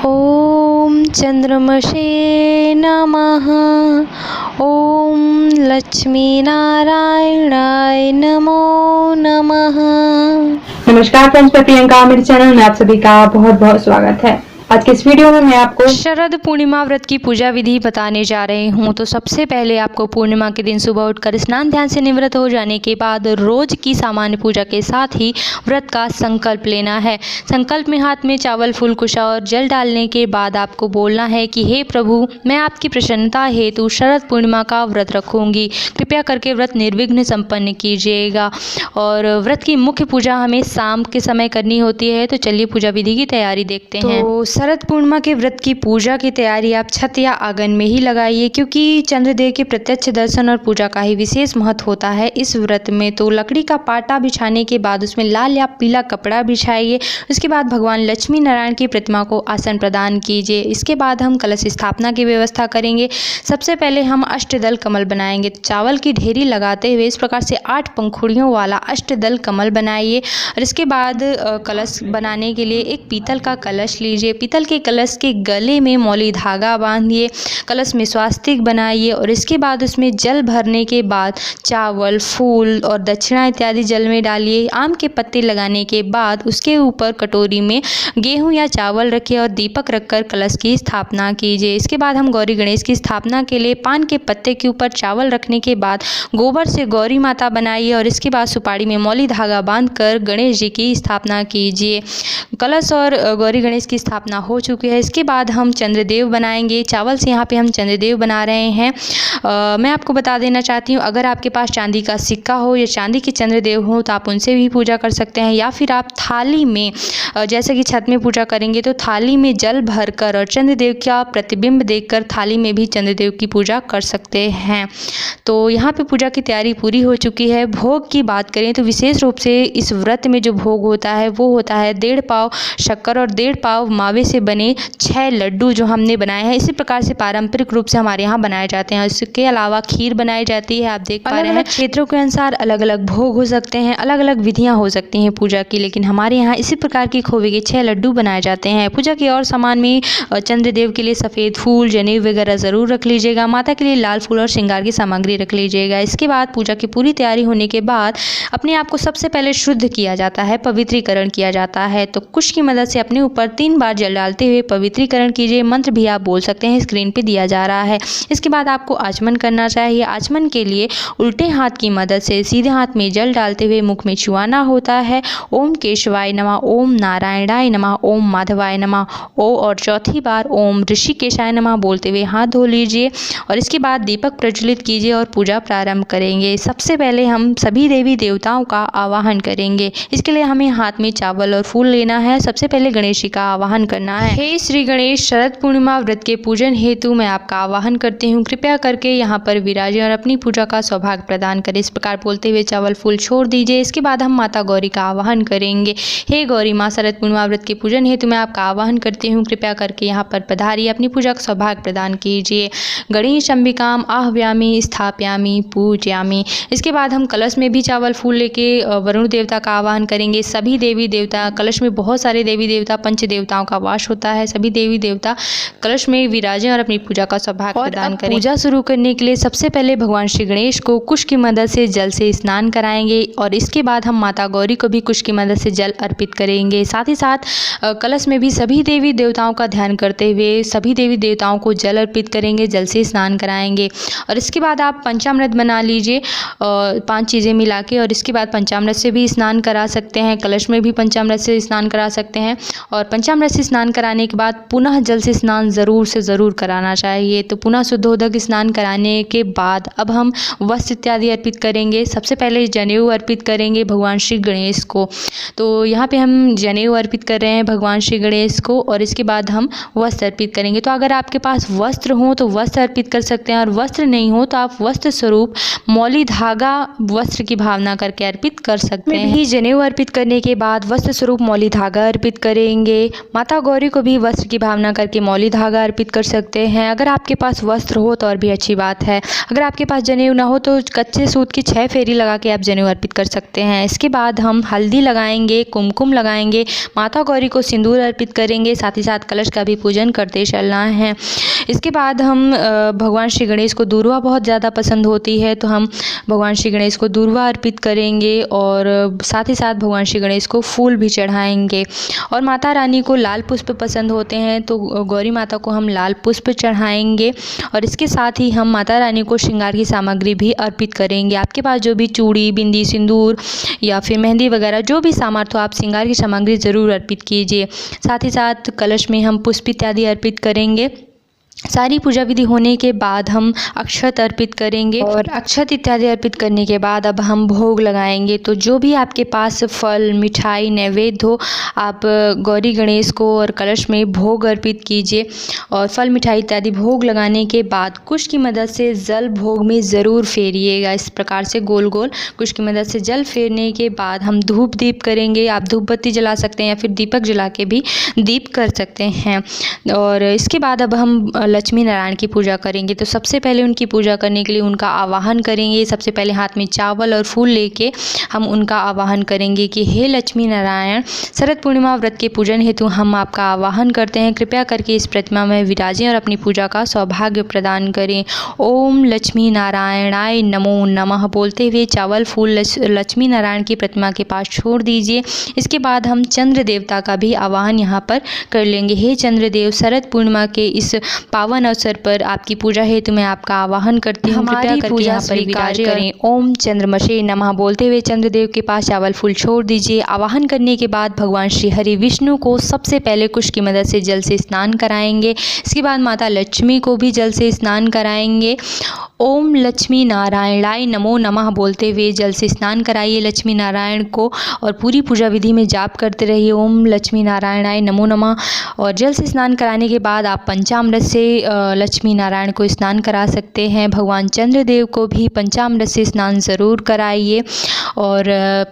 ओम चंद्रमसे नमः। ओम लक्ष्मी नारायणाय नमो नमः। नमस्कार फ्रेंड्स, मैं प्रियंका। मेरे चैनल में आप सभी का बहुत बहुत स्वागत है। आज के इस वीडियो में मैं आपको शरद पूर्णिमा व्रत की पूजा विधि बताने जा रही हूँ। तो सबसे पहले आपको पूर्णिमा के दिन सुबह उठकर स्नान ध्यान से निवृत्त हो जाने के बाद रोज की सामान्य पूजा के साथ ही व्रत का संकल्प लेना है। संकल्प में हाथ में चावल, फूल, कुशा और जल डालने के बाद आपको बोलना है कि हे प्रभु, मैं आपकी प्रसन्नता हेतु शरद पूर्णिमा का व्रत रखूंगी। कृपया करके व्रत निर्विघ्न संपन्न कीजिएगा। और व्रत की मुख्य पूजा हमें शाम के समय करनी होती है। तो चलिए पूजा विधि की तैयारी देखते हैं। तो शरद पूर्णिमा के व्रत की पूजा की तैयारी आप छत या आंगन में ही लगाइए, क्योंकि चंद्रदेव के प्रत्यक्ष दर्शन और पूजा का ही विशेष महत्व होता है इस व्रत में। तो लकड़ी का पाटा बिछाने के बाद उसमें लाल या पीला कपड़ा बिछाइए। उसके बाद भगवान लक्ष्मी नारायण की प्रतिमा को आसन प्रदान कीजिए। इसके बाद हम कलश स्थापना की व्यवस्था करेंगे। सबसे पहले हम अष्टदल कमल बनाएंगे। चावल की ढेरी लगाते हुए इस प्रकार से 8 पंखुड़ियों वाला अष्टदल कमल बनाइए। और इसके बाद कलश बनाने के लिए एक पीतल का कलश लीजिए। पीतल के कलश के गले में मौली धागा बांधिए। कलश में स्वास्तिक बनाइए और इसके बाद उसमें जल भरने के बाद चावल, फूल और दक्षिणा इत्यादि जल में डालिए। आम के पत्ते लगाने के बाद उसके ऊपर कटोरी में गेहूं या चावल रखिए और दीपक रखकर कलश की स्थापना कीजिए। इसके बाद हम गौरी गणेश की स्थापना के लिए पान के पत्ते के ऊपर चावल रखने के बाद गोबर से गौरी माता बनाइए और इसके बाद सुपारी में मौली धागा बांधकर गणेश जी की स्थापना कीजिए। कलश और गौरी गणेश की स्थापना हो चुकी है। इसके बाद हम चंद्रदेव बनाएंगे। चावल से यहाँ पे हम चंद्रदेव बना रहे हैं। मैं आपको बता देना चाहती हूँ, अगर आपके पास चांदी का सिक्का हो या चांदी के चंद्रदेव हो तो आप उनसे भी पूजा कर सकते हैं, या फिर आप थाली में, जैसे कि छत में पूजा करेंगे तो थाली में जल भरकर और चंद्रदेव का प्रतिबिंब देखकर थाली में भी चंद्रदेव की पूजा कर सकते हैं। तो यहाँ पे पूजा की तैयारी पूरी हो चुकी है। भोग की बात करें तो विशेष रूप से इस व्रत में जो भोग होता है वो होता है 1.5 पाव शक्कर और 1.5 पाव मावे से बने 6 लड्डू जो हमने बनाए हैं। इसी प्रकार से पारंपरिक रूप से हमारे यहाँ बनाए जाते हैं। इसके अलावा खीर बनाई जाती है। आप देख पा रहे हैं क्षेत्रों के अनुसार अलग अलग भोग हो सकते हैं, अलग अलग विधियाँ हो सकती हैं पूजा की, लेकिन हमारे यहाँ इसी प्रकार की खोवे के 6 लड्डू बनाए जाते हैं। पूजा के और सामान में चंद्रदेव के लिए सफ़ेद फूल, जनेऊ वगैरह ज़रूर रख लीजिएगा। माता के लिए लाल फूल और श्रृंगार की सामग्री रख लीजिएगा। इसके बाद पूजा की पूरी तैयारी होने के बाद अपने आप को सबसे पहले शुद्ध किया जाता है, पवित्रीकरण किया जाता है। तो कुश की मदद से अपने ऊपर 3 बार जल डालते हुए पवित्रीकरण कीजिए। मंत्र भी आप बोल सकते हैं, स्क्रीन पे दिया जा रहा है। इसके बाद आपको आचमन करना चाहिए। आचमन के लिए उल्टे हाथ की मदद से सीधे हाथ में जल डालते हुए मुख में छुआना होता है। ओम केशवाय नमः, ओम नारायणाय नमः, ओम माधवाय नमः, और चौथी बार ओम ऋषिकेशाय नमः बोलते हुए हाथ धो लीजिए। और इसके बाद दीपक प्रज्वलित कीजिए और पूजा प्रारंभ करेंगे। सबसे पहले हम सभी देवी देवताओं का आवाहन करेंगे। इसके लिए हमें हाथ में चावल और फूल लेना है। सबसे पहले गणेश जी का आवाहन करना है। हे श्री गणेश, शरद पूर्णिमा व्रत के पूजन हेतु मैं आपका आवाहन करती हूँ। कृपया करके यहाँ पर विराजें और अपनी पूजा का सौभाग्य प्रदान करें। इस प्रकार बोलते हुए चावल फूल छोड़ दीजिए। इसके बाद हम माता गौरी का आवाहन करेंगे। हे गौरी माँ, शरद पूर्णिमा व्रत के पूजन हेतु मैं आपका आवाहन करती हूँ। कृपया करके यहाँ पर पधारिए, अपनी पूजा का सौभाग्य प्रदान कीजिए। गणेश अंबिकाम आह्वयामि स्थापयामि पूजयामि। इसके बाद हम कलश में भी चावल फूल लेके वरुण देवता का आवाहन करेंगे। सभी देवी देवता, कलश में बहुत सारे देवी देवता, पंच देवताओं का वास होता है। सभी देवी देवता कलश में विराजें और अपनी पूजा का सौभाग्य प्रदान करें। पूजा शुरू करने के लिए सबसे पहले भगवान श्री गणेश को कुश की मदद से जल से स्नान कराएंगे और इसके बाद हम माता गौरी को भी कुश की मदद से जल अर्पित करेंगे। साथ ही साथ कलश में भी सभी देवी देवताओं का ध्यान करते हुए सभी देवी देवताओं को जल अर्पित करेंगे, जल से स्नान कराएंगे। और इसके बाद आप पंचामृत बना लीजिए 5 चीज़ें मिला के, और इसके बाद पंचामृत से भी स्नान करा सकते हैं। कलश में भी पंचामृत से स्नान करा सकते हैं। और पंचामृत से स्नान कराने के बाद पुनः जल से स्नान ज़रूर से ज़रूर कराना चाहिए। तो पुनः शुद्धोदक स्नान कराने के बाद अब हम वस्त्र इत्यादि अर्पित करेंगे। सबसे पहले जनेऊ अर्पित करेंगे भगवान श्री गणेश को। तो यहाँ पे हम जनेऊ अर्पित कर रहे हैं भगवान श्री गणेश को, और इसके बाद हम वस्त्र अर्पित करेंगे। तो अगर आपके पास वस्त्र हो तो वस्त्र अर्पित कर सकते हैं, और वस्त्र नहीं हो तो आप वस्त्र स्वरूप मौली धागा वस्त्र की भावना करके अर्पित कर सकते हैं। जनेऊ अर्पित करने के बाद वस्त्र स्वरूप मौली धागा अर्पित करेंगे। माता गौरी को भी वस्त्र की भावना करके मौली धागा अर्पित कर सकते हैं। अगर आपके पास वस्त्र हो तो और भी अच्छी बात है। अगर आपके पास जनेऊ ना हो तो कच्चे सूत की 6 फेरी लगा के आप जनेऊ अर्पित कर सकते हैं। इसके बाद हम हल्दी लगाएंगे, कुमकुम लगाएंगे, माता गौरी को सिंदूर अर्पित करेंगे, साथ ही साथ कलश का भी पूजन करते चलना है। इसके बाद हम भगवान श्री गणेश को दूर्वा बहुत ज़्यादा पसंद होती है, तो हम भगवान श्री गणेश को दूर्वा अर्पित करेंगे और साथ ही साथ भगवान श्री गणेश को फूल भी चढ़ाएंगे। और माता रानी को लाल पुष्प पसंद होते हैं, तो गौरी माता को हम लाल पुष्प चढ़ाएंगे। और इसके साथ ही हम माता रानी को श्रृंगार की सामग्री भी अर्पित करेंगे। आपके पास जो भी चूड़ी, बिंदी, सिंदूर या फिर मेहंदी वगैरह जो भी सामर्थ्य हो, आप श्रृंगार की सामग्री ज़रूर अर्पित कीजिए। साथ ही साथ कलश में हम पुष्प इत्यादि अर्पित करेंगे। सारी पूजा विधि होने के बाद हम अक्षत अर्पित करेंगे और अक्षत इत्यादि अर्पित करने के बाद अब हम भोग लगाएंगे। तो जो भी आपके पास फल, मिठाई, नैवेद्य हो, आप गौरी गणेश को और कलश में भोग अर्पित कीजिए। और फल, मिठाई इत्यादि भोग लगाने के बाद कुश की मदद से जल भोग में ज़रूर फेरिएगा। इस प्रकार से गोल गोल कुश की मदद से जल फेरने के बाद हम धूप दीप करेंगे। आप धूप बत्ती जला सकते हैं या फिर दीपक जला के भी दीप कर सकते हैं। और इसके बाद अब हम लक्ष्मी नारायण की पूजा करेंगे। तो सबसे पहले उनकी पूजा करने के लिए उनका आवाहन करेंगे। सबसे पहले हाथ में चावल और फूल लेके हम उनका आवाहन करेंगे कि हे लक्ष्मी नारायण, शरद पूर्णिमा व्रत के पूजन हेतु हम आपका आवाहन करते हैं। कृपया करके इस प्रतिमा में विराजें और अपनी पूजा का सौभाग्य प्रदान करें। ओम लक्ष्मी नारायणाय नमो नमः बोलते हुए चावल फूल लक्ष्मी नारायण की प्रतिमा के पास छोड़ दीजिए। इसके बाद हम चंद्र देवता का भी आवाहन यहाँ पर कर लेंगे। हे चंद्रदेव, शरद पूर्णिमा के इस पावन अवसर पर आपकी पूजा हेतु मैं आपका आवाहन करती हूँ। हमारी पूजा पर विराज करें। ओम चंद्रमसे नमः बोलते हुए चंद्रदेव के पास चावल फूल छोड़ दीजिए। आवाहन करने के बाद भगवान श्री हरि विष्णु को सबसे पहले कुश की मदद से जल से स्नान कराएंगे। इसके बाद माता लक्ष्मी को भी जल से स्नान कराएंगे। ओम लक्ष्मी नारायणाय नमो नमः बोलते हुए जल से स्नान कराइए लक्ष्मी नारायण को और पूरी पूजा विधि में जाप करते रहिए ओम लक्ष्मी नारायणाय नमो नमः। और जल से स्नान कराने के बाद आप पंचामृत से लक्ष्मी नारायण को स्नान करा सकते हैं। भगवान चंद्रदेव को भी पंचामृत से स्नान ज़रूर कराइए। और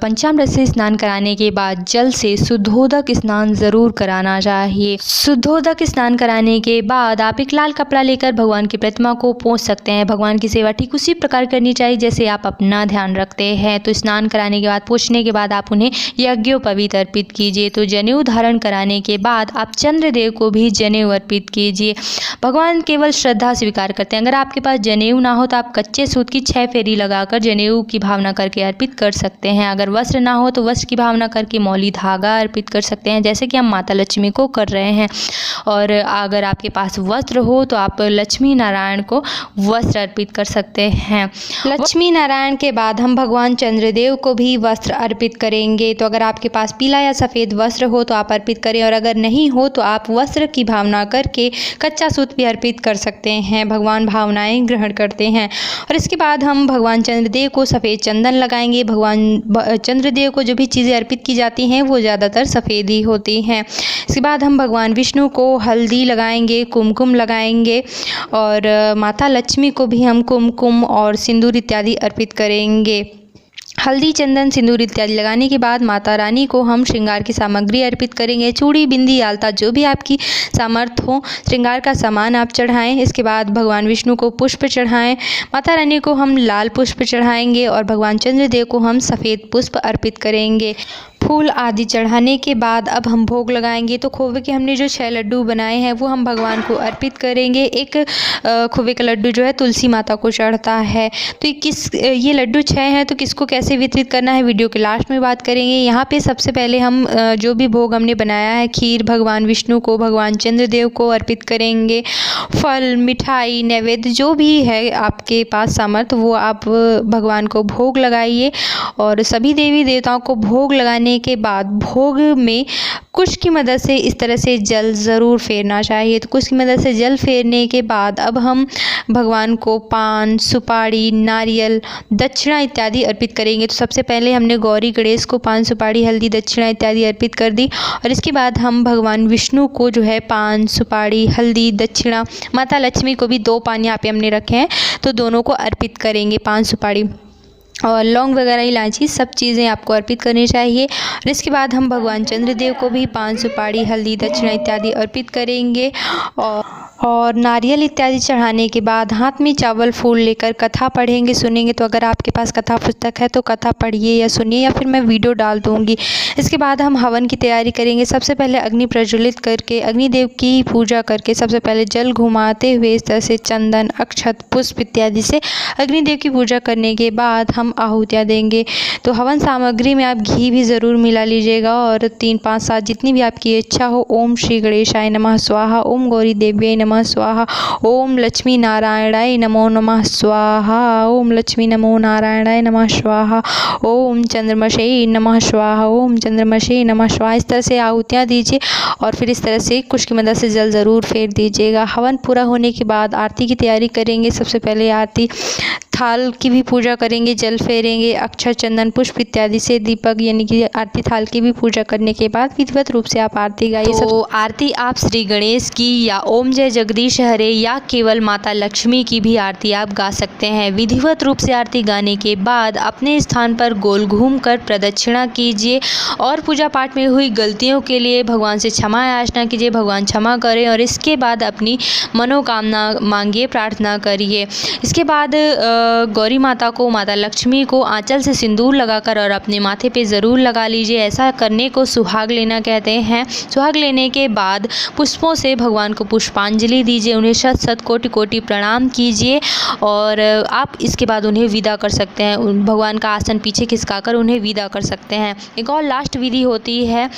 पंचामृत से स्नान कराने के बाद जल से शुद्धोदक स्नान ज़रूर कराना चाहिए। शुद्धोदक स्नान कराने के बाद आप एक लाल कपड़ा लेकर भगवान की प्रतिमा को पोंछ सकते हैं। भगवान की सेवा ठीक उसी प्रकार करनी चाहिए जैसे आप अपना ध्यान रखते हैं। तो स्नान कराने के बाद, पोंछने के बाद आप उन्हें यज्ञोपवीत अर्पित कीजिए। तो जनेऊ धारण कराने के बाद आप चंद्रदेव को भी जनेऊ अर्पित कीजिए। भगवान केवल श्रद्धा स्वीकार करते हैं। अगर आपके पास जनेऊ ना हो तो आप कच्चे सूत की 6 फेरी लगाकर जनेऊ की भावना करके अर्पित कर सकते हैं। अगर वस्त्र ना हो तो वस्त्र की भावना करके मौली धागा अर्पित कर सकते हैं, जैसे कि हम माता लक्ष्मी को कर रहे हैं। और अगर आपके पास वस्त्र हो तो आप लक्ष्मी नारायण को वस्त्र अर्पित कर सकते हैं। लक्ष्मी नारायण के बाद हम भगवान चंद्रदेव को भी वस्त्र अर्पित करेंगे। तो अगर आपके पास पीला या सफ़ेद वस्त्र हो तो आप अर्पित करें, और अगर नहीं हो तो आप वस्त्र की भावना करके कच्चा सूत भी अर्पित कर सकते हैं। भगवान भावनाएं ग्रहण करते हैं। और इसके बाद हम भगवान चंद्रदेव को सफ़ेद चंदन लगाएंगे। भगवान चंद्रदेव को जो भी चीज़ें अर्पित की जाती हैं वो ज़्यादातर सफ़ेद ही होती हैं। इसके बाद हम भगवान विष्णु को हल्दी लगाएंगे, कुमकुम लगाएंगे, और माता लक्ष्मी को भी हम कुमकुम और सिंदूर इत्यादि अर्पित करेंगे। हल्दी, चंदन, सिंदूर इत्यादि लगाने के बाद माता रानी को हम श्रृंगार की सामग्री अर्पित करेंगे। चूड़ी, बिंदी, आलता जो भी आपकी सामर्थ्य हो, श्रृंगार का सामान आप चढ़ाएं। इसके बाद भगवान विष्णु को पुष्प चढ़ाएं। माता रानी को हम लाल पुष्प चढ़ाएंगे और भगवान चंद्रदेव को हम सफ़ेद पुष्प अर्पित करेंगे। फूल आदि चढ़ाने के बाद अब हम भोग लगाएंगे। तो खोवे के हमने जो 6 लड्डू बनाए हैं वो हम भगवान को अर्पित करेंगे। एक खोवे का लड्डू जो है तुलसी माता को चढ़ता है। तो ये लड्डू 6 हैं, तो किसको कैसे वितरित करना है वीडियो के लास्ट में बात करेंगे। यहाँ पे सबसे पहले हम जो भी भोग हमने बनाया है, खीर भगवान विष्णु को, भगवान चंद्रदेव को अर्पित करेंगे। फल, मिठाई, नैवेद्य जो भी है आपके पास सामर्थ्य वो आप भगवान को भोग लगाइए। और सभी देवी देवताओं को भोग लगाने के बाद भोग में कुश की मदद से इस तरह से जल ज़रूर फेरना चाहिए। तो कुश की मदद से जल फेरने के बाद अब हम भगवान को पान, सुपारी, नारियल, दक्षिणा इत्यादि अर्पित करेंगे। तो सबसे पहले हमने गौरी गणेश को पान, सुपारी, हल्दी, दक्षिणा इत्यादि अर्पित कर दी। और इसके बाद हम भगवान विष्णु को जो है पान, सुपारी, हल्दी, दक्षिणा, माता लक्ष्मी को भी 2 पान यहाँ पे हमने रखे हैं तो दोनों को अर्पित करेंगे, पान सुपारी। और लौंग वगैरह, इलायची, सब चीज़ें आपको अर्पित करनी चाहिए। और इसके बाद हम भगवान चंद्रदेव को भी पान, सुपारी, हल्दी, दक्षिणा इत्यादि अर्पित करेंगे। और नारियल इत्यादि चढ़ाने के बाद हाथ में चावल फूल लेकर कथा पढ़ेंगे, सुनेंगे। तो अगर आपके पास कथा पुस्तक है तो कथा पढ़िए या सुनिए, या फिर मैं वीडियो डाल दूँगी। इसके बाद हम हवन की तैयारी करेंगे। सबसे पहले अग्नि प्रज्वलित करके अग्निदेव की पूजा करके सबसे पहले जल घुमाते हुए इस तरह से चंदन, अक्षत, पुष्प इत्यादि से अग्निदेव की पूजा करने के बाद हम आहुतियाँ देंगे। तो हवन सामग्री में आप घी भी ज़रूर मिला लीजिएगा, और 3, 5, 7 जितनी भी आपकी इच्छा हो। ओम श्री गणेशाय नमः स्वाहा, ओम गौरी देव्यै नमः स्वाहा, ओम लक्ष्मी नारायणाय नमो नमः स्वाहा, ओम लक्ष्मी नमो नारायणाय नमः स्वाहा, ओम चंद्रमशे नमः स्वाहा, ओम चंद्रमशे नमः स्वाहा। इस तरह से आहुतियाँ दीजिए, और फिर इस तरह से कुश की मदद से जल ज़रूर फेर दीजिएगा। हवन पूरा होने के बाद आरती की तैयारी करेंगे। सबसे पहले आरती थाल की भी पूजा करेंगे, जल फेरेंगे, अक्षत, चंदन, पुष्प इत्यादि से दीपक यानी कि आरती थाल की भी पूजा करने के बाद विधिवत रूप से आप आरती गाइए। तो आरती आप श्री गणेश की, या ओम जय जगदीश हरे, या केवल माता लक्ष्मी की भी आरती आप गा सकते हैं। विधिवत रूप से आरती गाने के बाद अपने स्थान पर गोल घूमकर प्रदक्षिणा कीजिए, और पूजा पाठ में हुई गलतियों के लिए भगवान से क्षमा याचना कीजिए, भगवान क्षमा करें। और इसके बाद अपनी मनोकामना मांगिए, प्रार्थना करिए। इसके बाद गौरी माता को, माता लक्ष्मी को आंचल से सिंदूर लगाकर और अपने माथे पे ज़रूर लगा लीजिए। ऐसा करने को सुहाग लेना कहते हैं। सुहाग लेने के बाद पुष्पों से भगवान को पुष्पांजलि दीजिए, उन्हें शत शत कोटि कोटि प्रणाम कीजिए, और आप इसके बाद उन्हें विदा कर सकते हैं। भगवान का आसन पीछे खिसकाकर उन्हें विदा कर सकते हैं। एक और लास्ट विधि होती है,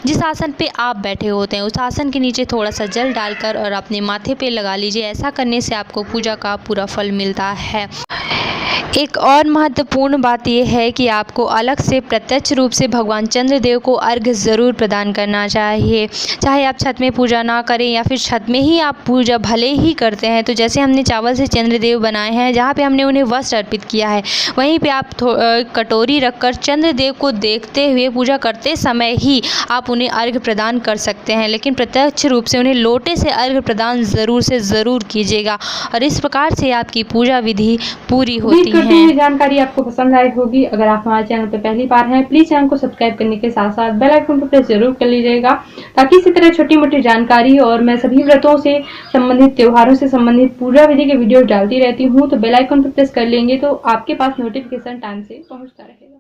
जिस आसन पे आप बैठे होते हैं उस आसन के नीचे थोड़ा सा जल डालकर और अपने माथे पे लगा लीजिए। ऐसा करने से आपको पूजा का पूरा फल मिलता है। एक और महत्वपूर्ण बात यह है कि आपको अलग से प्रत्यक्ष रूप से भगवान चंद्रदेव को अर्घ्य ज़रूर प्रदान करना चाहिए। चाहे आप छत में पूजा ना करें, या फिर छत में ही आप पूजा भले ही करते हैं, तो जैसे हमने चावल से चंद्रदेव बनाए हैं, जहाँ पे हमने उन्हें वस्त्र अर्पित किया है, वहीं पे आप कटोरी रखकर चंद्रदेव को देखते हुए पूजा करते समय ही आप उन्हें अर्घ्य प्रदान कर सकते हैं। लेकिन प्रत्यक्ष रूप से उन्हें लोटे से अर्घ्य प्रदान ज़रूर से ज़रूर कीजिएगा, और इस प्रकार से आपकी पूजा विधि पूरी होती है। ये जानकारी आपको पसंद आई होगी। अगर आप हमारे चैनल पर पहली बार हैं, प्लीज चैनल को सब्सक्राइब करने के साथ साथ बेल आइकन को प्रेस जरूर कर लीजिएगा, ताकि इसी तरह छोटी मोटी जानकारी और मैं सभी व्रतों से संबंधित, त्योहारों से संबंधित पूजा विधि के वीडियो डालती रहती हूँ। तो बेल आइकन पर प्रेस कर लेंगे तो आपके पास नोटिफिकेशन टाइम से पहुँचता रहेगा।